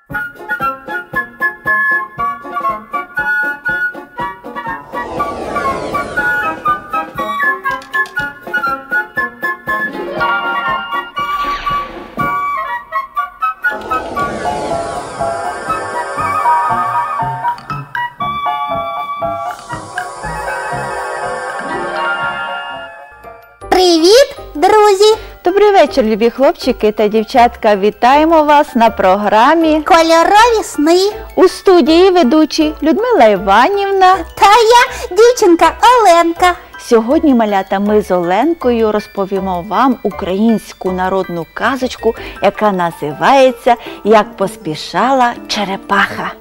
Привіт, друзі! Добрий вечір, любі хлопчики та дівчатка. Вітаємо вас на програмі Кольорові сни. У студії ведучі Людмила Іванівна Та я, дівчинка Оленка. Сьогодні, малята, ми з Оленкою розповімо вам українську народну казочку, яка називається «Як поспішала черепаха».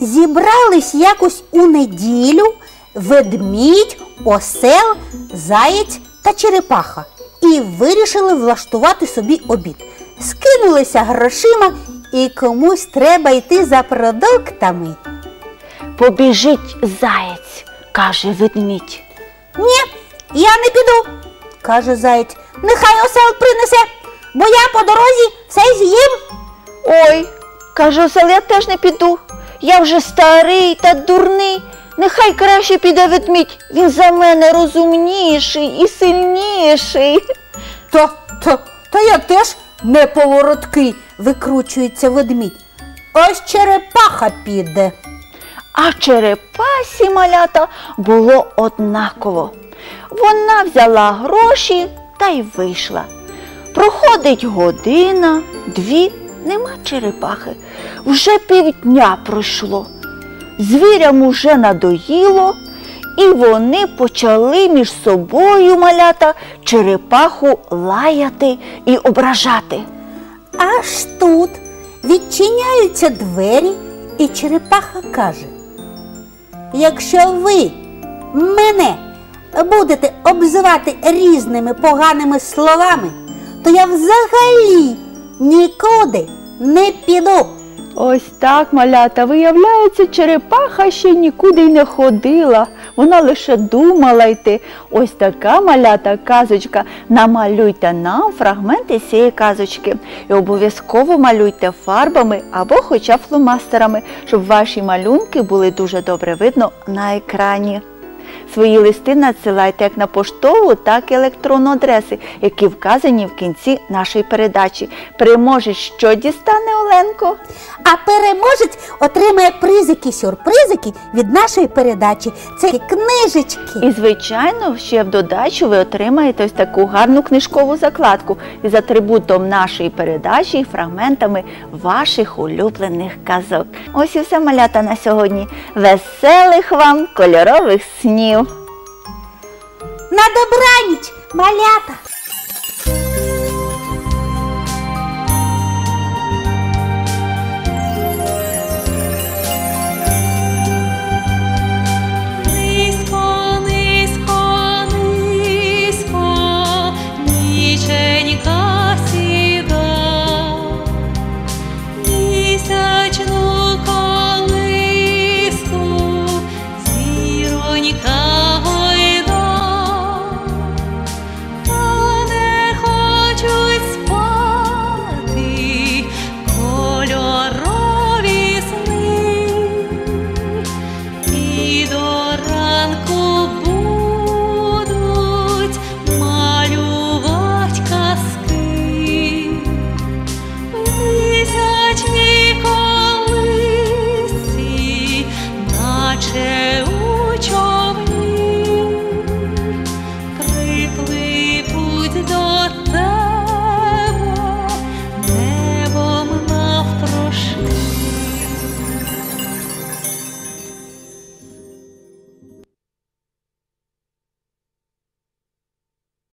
Зібрались якось у неділю ведмідь, осел, заєць та черепаха і вирішили влаштувати собі обід. Скинулися грошима і комусь треба йти за продуктами. «Побіжить заєць», – каже ведмідь. «Ні, я не піду», – каже заєць. «Нехай осел принесе, бо я по дорозі все з'їм». «Ой», – каже осел, – «я теж не піду. Я вже старий та дурний. Нехай краще піде ведмідь, він за мене розумніший і сильніший». Та я теж неповороткий, викручується ведмідь. Ось черепаха піде. А черепасі, малята, було однаково. Вона взяла гроші та й вийшла. Проходить година, дві, нема черепахи. Вже півдня пройшло. Звірям уже надоїло, і вони почали між собою, малята, черепаху лаяти і ображати. Аж тут відчиняються двері, і черепаха каже: «Якщо ви мене будете обзивати різними поганими словами, то я взагалі нікуди не піду». Ось так, малята, виявляється, черепаха ще нікуди й не ходила. Вона лише думала йти. Ось така, малята, казочка. Намалюйте нам фрагменти цієї казочки. І обов'язково малюйте фарбами або хоча фломастерами, щоб ваші малюнки були дуже добре видно на екрані. Свої листи надсилайте як на поштову, так і електронну адреси, які вказані в кінці нашої передачі. Переможець що дістане, Оленко? А переможець отримає призики-сюрпризики від нашої передачі. Це книжечки. І, звичайно, ще в додачу ви отримаєте ось таку гарну книжкову закладку із атрибутом нашої передачі і фрагментами ваших улюблених казок. Ось і все, малята, на сьогодні. Веселих вам кольорових снів! На добраніч, малята!